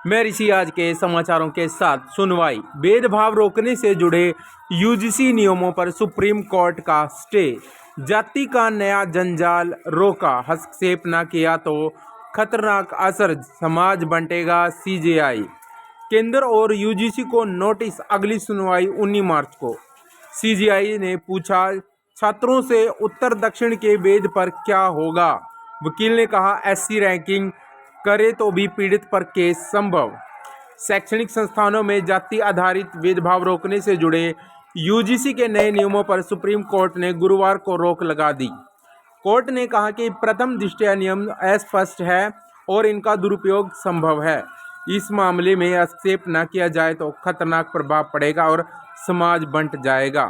मैं ऋषि आज के समाचारों के साथ सुनवाई। भेदभाव रोकने से जुड़े यूजीसी नियमों पर सुप्रीम कोर्ट का स्टे। जाति का नया जंजाल रोका, हस्तक्षेप न किया तो खतरनाक असर, समाज बंटेगा। सीजेआई केंद्र और यूजीसी को नोटिस, अगली सुनवाई 19 मार्च को। सीजेआई ने पूछा छात्रों से उत्तर दक्षिण के भेद पर क्या होगा। वकील ने कहा एससी रैंकिंग करे तो भी पीड़ित पर केस संभव। शैक्षणिक संस्थानों में जाति आधारित भेदभाव रोकने से जुड़े यूजीसी के नए नियमों पर सुप्रीम कोर्ट ने गुरुवार को रोक लगा दी। कोर्ट ने कहा कि प्रथम दृष्टया नियम अस्पष्ट है और इनका दुरुपयोग संभव है। इस मामले में हस्तक्षेप न किया जाए तो खतरनाक प्रभाव पड़ेगा और समाज बंट जाएगा।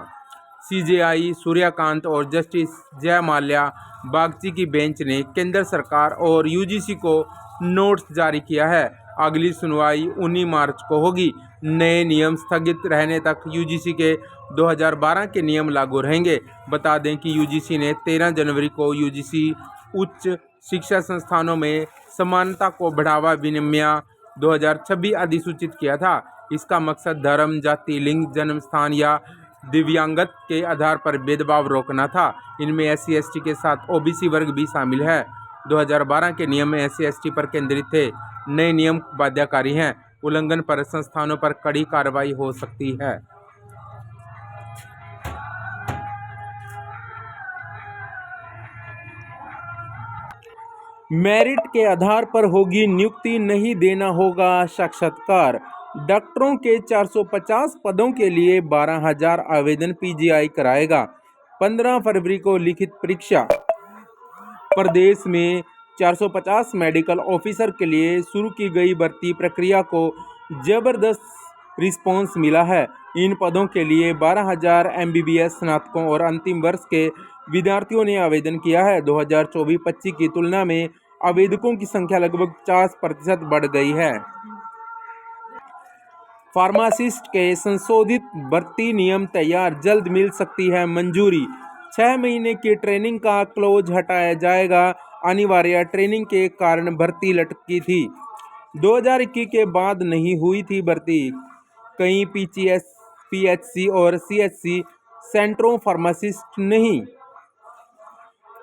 सीजेआई सूर्यकांत और जस्टिस जय माल्या बागची की बेंच ने केंद्र सरकार और यूजीसी को नोटिस जारी किया है। अगली सुनवाई 19 मार्च को होगी। नए नियम स्थगित रहने तक यूजीसी के 2012 के नियम लागू रहेंगे। बता दें कि यूजीसी ने 13 जनवरी को यूजीसी उच्च शिक्षा संस्थानों में समानता को बढ़ावा विनिमय 2026 अधिसूचित किया था। इसका मकसद धर्म, जाति, लिंग, जन्म स्थान या दिव्यांगत के आधार पर भेदभाव रोकना था। इनमें एससी एसटी के साथ ओबीसी वर्ग भी शामिल है। 2012 के नियम एससी एसटी पर केंद्रित थे। नए नियम बाध्यकारी हैं। उल्लंघन पर संस्थानों पर कड़ी कार्रवाई हो सकती है। मेरिट के आधार पर होगी नियुक्ति, नहीं देना होगा साक्षात्कार। डॉक्टरों के 450 पदों के लिए 12,000 आवेदन पीजीआई कराएगा। 15 फरवरी को लिखित परीक्षा। प्रदेश में 450 मेडिकल ऑफिसर के लिए शुरू की गई भर्ती प्रक्रिया को जबरदस्त रिस्पांस मिला है। इन पदों के लिए 12,000 एमबीबीएस स्नातकों और अंतिम वर्ष के विद्यार्थियों ने आवेदन किया है। 2024-25 की तुलना में आवेदकों की संख्या लगभग 50% बढ़ गई है। फार्मासिस्ट के संशोधित भर्ती नियम तैयार, जल्द मिल सकती है मंजूरी। 6 महीने की ट्रेनिंग का क्लोज हटाया जाएगा। अनिवार्य ट्रेनिंग के कारण भर्ती लटकी थी। 2021 के बाद नहीं हुई थी भर्ती। कई पीएचसी और सीएचसी सेंटरों फार्मासिस्ट नहीं।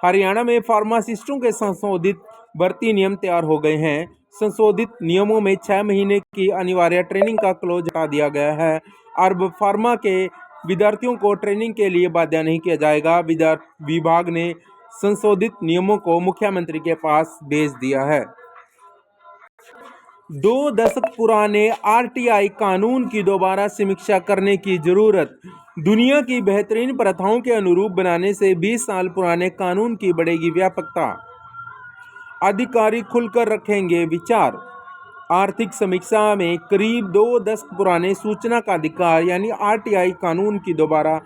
हरियाणा में फार्मासिस्टों के संशोधित भर्ती नियम तैयार हो गए हैं। संशोधित नियमों में 6 महीने की अनिवार्य ट्रेनिंग का क्लोज हटा दिया गया है। अब फार्मा के विद्यार्थियों को ट्रेनिंग के लिए बाध्य नहीं किया जाएगा। विभाग ने संशोधित नियमों को मुख्यमंत्री के पास भेज दिया है। 2 दशक पुराने आरटीआई कानून की दोबारा समीक्षा करने की जरूरत। दुनिया की बेहतरीन प्रथाओं के अनुरूप बनाने से 20 साल पुराने कानून की बढ़ेगी व्यापकता। अधिकारी खुलकर रखेंगे विचार। आर्थिक समीक्षा में करीब 2 दशक पुराने सूचना का अधिकार यानी आरटीआई कानून की दोबारा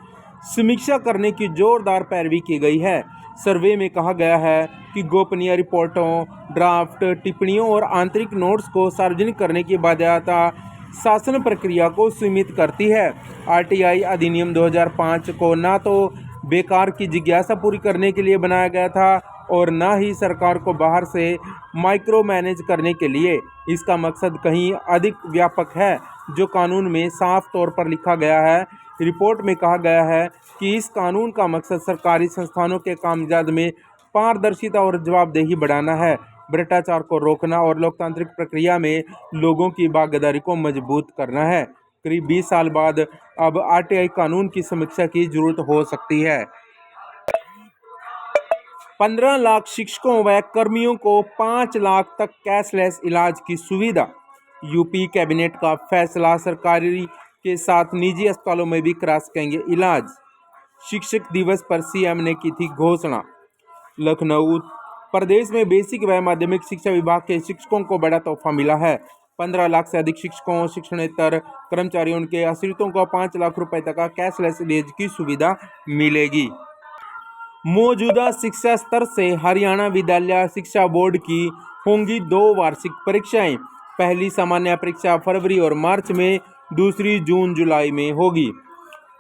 समीक्षा करने की जोरदार पैरवी की गई है। सर्वे में कहा गया है कि गोपनीय रिपोर्टों, ड्राफ्ट, टिप्पणियों और आंतरिक नोट्स को सार्वजनिक करने की बाध्यता शासन प्रक्रिया को सीमित करती है। आरटीआई अधिनियम 2005 को न तो बेकार की जिज्ञासा पूरी करने के लिए बनाया गया था और न ही सरकार को बाहर से माइक्रो मैनेज करने के लिए। इसका मकसद कहीं अधिक व्यापक है, जो कानून में साफ तौर पर लिखा गया है। रिपोर्ट में कहा गया है कि इस कानून का मकसद सरकारी संस्थानों के कामकाज में पारदर्शिता और जवाबदेही बढ़ाना है, भ्रष्टाचार को रोकना और लोकतांत्रिक प्रक्रिया में लोगों की भागीदारी को मजबूत करना है। करीब 20 साल बाद अब आरटीआई कानून की समीक्षा की जरूरत हो सकती है। 15 लाख शिक्षकों व कर्मियों को 5 लाख तक कैशलेस इलाज की सुविधा। यूपी कैबिनेट का फैसला, सरकारी के साथ निजी अस्पतालों में भी करा सकेंगे इलाज। शिक्षक दिवस पर सीएम ने की थी घोषणा। लखनऊ प्रदेश में बेसिक व माध्यमिक शिक्षा विभाग के शिक्षकों को बड़ा तोहफा मिला है। 15 लाख से अधिक शिक्षकों, शिक्षणेतर कर्मचारियों, उनके आश्रितों को 5 लाख रुपए तक का कैशलेस इलाज की सुविधा मिलेगी। मौजूदा शिक्षा स्तर से हरियाणा विद्यालय शिक्षा बोर्ड की होंगी 2 वार्षिक परीक्षाएं। पहली सामान्य परीक्षा फरवरी और मार्च में, दूसरी जून जुलाई में होगी।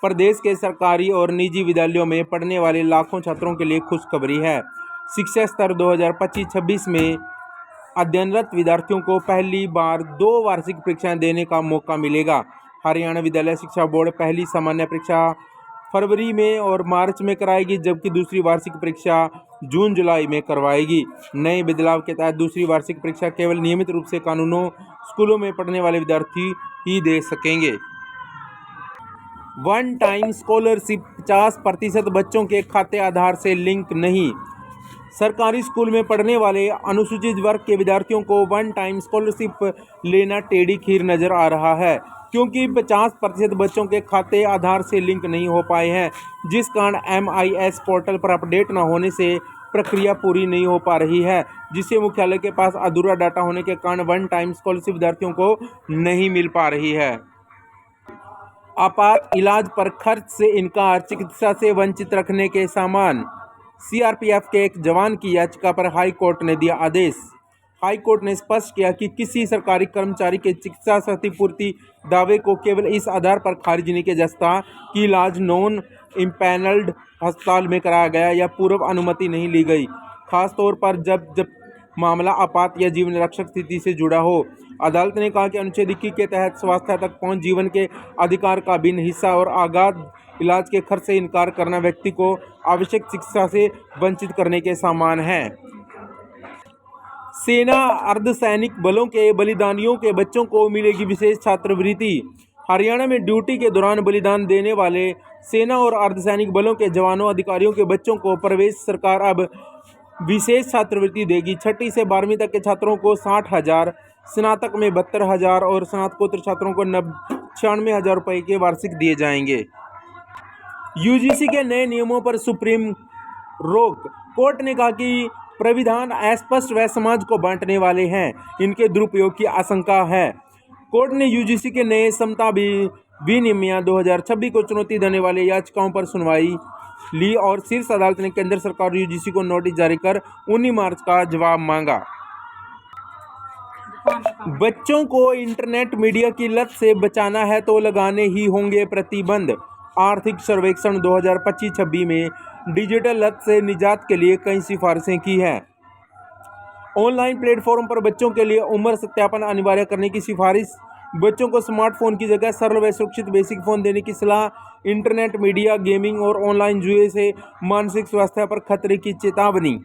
प्रदेश के सरकारी और निजी विद्यालयों में पढ़ने वाले लाखों छात्रों के लिए खुशखबरी है। शिक्षा स्तर 2025-26 में अध्ययनरत विद्यार्थियों को पहली बार 2 वार्षिक परीक्षाएं देने का मौका मिलेगा। हरियाणा विद्यालय शिक्षा बोर्ड पहली सामान्य परीक्षा फरवरी में और मार्च में कराएगी, जबकि दूसरी वार्षिक परीक्षा जून जुलाई में करवाएगी। नए बदलाव के तहत दूसरी वार्षिक परीक्षा केवल नियमित रूप से कानूनों स्कूलों में पढ़ने वाले विद्यार्थी ही दे सकेंगे। वन टाइम स्कॉलरशिप 50% बच्चों के खाते आधार से लिंक नहीं। सरकारी स्कूल में पढ़ने वाले अनुसूचित वर्ग के विद्यार्थियों को वन टाइम स्कॉलरशिप लेना टेढ़ी खीर नजर आ रहा है, क्योंकि 50% बच्चों के खाते आधार से लिंक नहीं हो पाए हैं, जिस कारण MIS पोर्टल पर अपडेट न होने से प्रक्रिया पूरी नहीं हो पा रही है, जिससे मुख्यालय के पास अधूरा डाटा होने के कारण वन टाइम स्कॉलरशिप विद्यार्थियों को नहीं मिल पा रही है। आपात इलाज पर खर्च से इनकार, चिकित्सा से वंचित रखने के सामान। CRPF के एक जवान की याचिका पर हाई कोर्ट ने दिया आदेश। हाई कोर्ट ने स्पष्ट किया कि किसी सरकारी कर्मचारी के चिकित्सा क्षतिपूर्ति दावे को केवल इस आधार पर खारिज नहीं किया जा सकता कि इलाज नॉन इम्पैनल्ड अस्पताल में कराया गया या पूर्व अनुमति नहीं ली गई, खासतौर पर जब मामला आपात या जीवन रक्षक स्थिति से जुड़ा हो। अदालत ने कहा कि अनुच्छेद 21 के तहत स्वास्थ्य तक पहुंच जीवन के अधिकार का भिन्न हिस्सा और आगाध इलाज के खर्च से इनकार करना व्यक्ति को आवश्यक चिकित्सा से वंचित करने के समान है। सेना अर्धसैनिक बलों के बलिदानियों के बच्चों को मिलेगी विशेष छात्रवृत्ति। हरियाणा में ड्यूटी के दौरान बलिदान देने वाले सेना और अर्धसैनिक बलों के जवानों अधिकारियों के बच्चों को प्रवेश सरकार अब विशेष छात्रवृत्ति देगी। 6ठी से 12वीं तक के छात्रों को 60,000, स्नातक में 72,000 और स्नातकोत्तर छात्रों को 96,000 रुपये के वार्षिक दिए जाएंगे। UGC के नए नियमों पर सुप्रीम रोक। कोर्ट ने कहा कि प्राविधान अस्पष्ट व समाज को बांटने वाले हैं, इनके दुरुपयोग की आशंका है। कोर्ट ने UGC के नए समता विनियम 2026 को चुनौती देने वाले याचिकाओं पर सुनवाई ली और शीर्ष अदालत ने केंद्र सरकार और UGC को नोटिस जारी कर 19 मार्च का जवाब मांगा। बच्चों को इंटरनेट मीडिया की लत से बचाना है तो लगाने ही होंगे प्रतिबंध। आर्थिक सर्वेक्षण 2025-26 में डिजिटल लत से निजात के लिए कई सिफारिशें की हैं। ऑनलाइन प्लेटफॉर्म पर बच्चों के लिए उम्र सत्यापन अनिवार्य करने की सिफारिश, बच्चों को स्मार्टफोन की जगह सरल व सुरक्षित बेसिक फ़ोन देने की सलाह, इंटरनेट मीडिया, गेमिंग और ऑनलाइन जुए से मानसिक स्वास्थ्य पर खतरे की चेतावनी।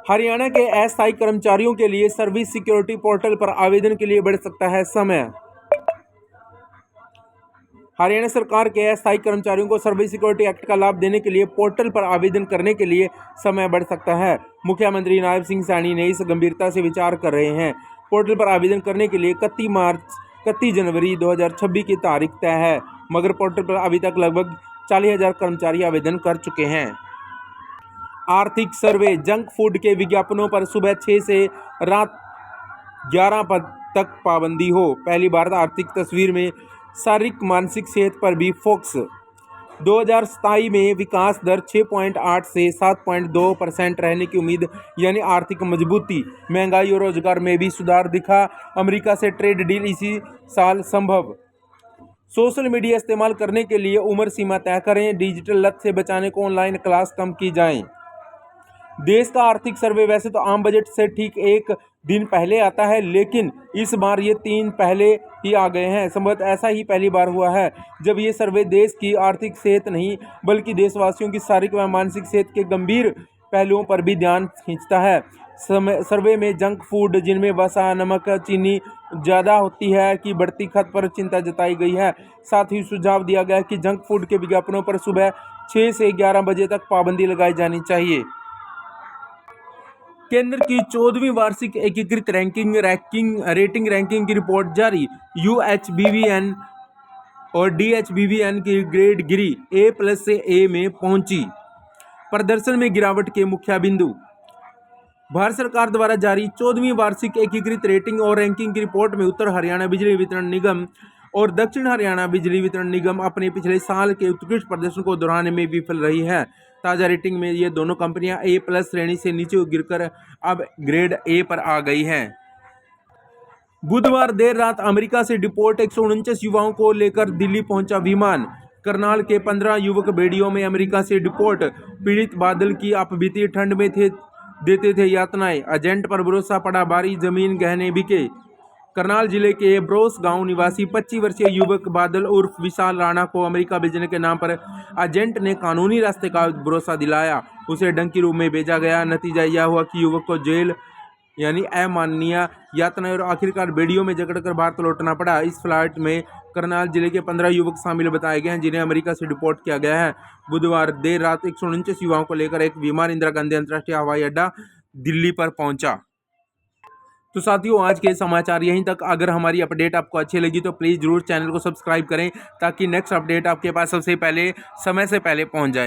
हरियाणा के अस्थायी कर्मचारियों के लिए सर्विस सिक्योरिटी पोर्टल पर आवेदन के लिए बढ़ सकता है समय। हरियाणा सरकार के अस्थायी कर्मचारियों को सर्विस सिक्योरिटी एक्ट का लाभ देने के लिए पोर्टल पर आवेदन करने के लिए समय बढ़ सकता है। मुख्यमंत्री नायब सिंह सैनी ने इस गंभीरता से विचार कर रहे हैं। पोर्टल पर आवेदन करने के लिए 31 जनवरी 2026 की तारीख तय है, मगर पोर्टल पर अभी तक लगभग 40,000 कर्मचारी आवेदन कर चुके हैं। आर्थिक सर्वे। जंक फूड के विज्ञापनों पर सुबह 6 से रात 11 तक पाबंदी हो। पहली बार आर्थिक तस्वीर में शारीरिक मानसिक सेहत पर भी फोकस। 2027 में विकास दर 6.8 से 7.2% रहने की उम्मीद, यानी आर्थिक मजबूती। महंगाई और रोजगार में भी सुधार दिखा। अमेरिका से ट्रेड डील इसी साल संभव। सोशल मीडिया इस्तेमाल करने के लिए उम्र सीमा तय करें। डिजिटल लत से बचाने को ऑनलाइन क्लास कम की जाएं। देश का आर्थिक सर्वे वैसे तो आम बजट से ठीक 1 दिन पहले आता है, लेकिन इस बार ये 3 पहले ही आ गए हैं। संभवतः ऐसा ही पहली बार हुआ है जब ये सर्वे देश की आर्थिक सेहत नहीं बल्कि देशवासियों की शारीरिक व मानसिक सेहत के गंभीर पहलुओं पर भी ध्यान खींचता है। सर्वे में जंक फूड, जिनमें वसा, नमक, चीनी ज़्यादा होती है, की बढ़ती खपत पर चिंता जताई गई है। साथ ही सुझाव दिया गया कि जंक फूड के विज्ञापनों पर सुबह 6 से 11 बजे तक पाबंदी लगाई जानी चाहिए। केंद्र की 14वीं वार्षिक एकीकृत रेटिंग रैंकिंग की रिपोर्ट जारी। UHBVN और DHBVN की ग्रेड गिरी, A+ से A में पहुंची। प्रदर्शन में गिरावट के मुख्य बिंदु। भारत सरकार द्वारा जारी 14वीं वार्षिक एकीकृत रेटिंग और रैंकिंग की रिपोर्ट में उत्तर हरियाणा बिजली वितरण निगम और दक्षिण हरियाणा बिजली वितरण निगम अपने पिछले साल के उत्कृष्ट प्रदर्शन को दोहराने में विफल रही है। ताज़ा रेटिंग में ये दोनों कंपनियां A+ श्रेणी से नीचे गिरकर अब ग्रेड A पर आ गई हैं। बुधवार देर रात अमेरिका से डिपोर्ट 149 युवाओं को लेकर दिल्ली पहुंचा विमान। करनाल के 15 युवक बेड़ियों में अमेरिका से डिपोर्ट। पीड़ित बादल की आप बीती ठंड में थे देते थे यातनाएं, एजेंट पर भरोसा पड़ा भारी, जमीन गहने बिके। करनाल जिले के ब्रोस गांव निवासी 25 वर्षीय युवक बादल उर्फ विशाल राणा को अमेरिका भेजने के नाम पर एजेंट ने कानूनी रास्ते का भरोसा दिलाया। उसे डंकी रूप में भेजा गया। नतीजा यह हुआ कि युवक को जेल यानी अमानवीय यातनाएं और आखिरकार बेड़ियों में जकड़कर भारत लौटना पड़ा। इस फ्लाइट में करनाल जिले के 15 युवक शामिल बताए गए हैं, जिन्हें अमेरिका से डिपोर्ट किया गया है। बुधवार देर रात 149 युवाओं को लेकर एक विमान इंदिरा गांधी अंतर्राष्ट्रीय हवाई अड्डा दिल्ली पर पहुंचा। तो साथियों, आज के समाचार यहीं तक। अगर हमारी अपडेट आपको अच्छी लगी तो प्लीज़ जरूर चैनल को सब्सक्राइब करें, ताकि नेक्स्ट अपडेट आपके पास सबसे पहले समय से पहले पहुंच जाए।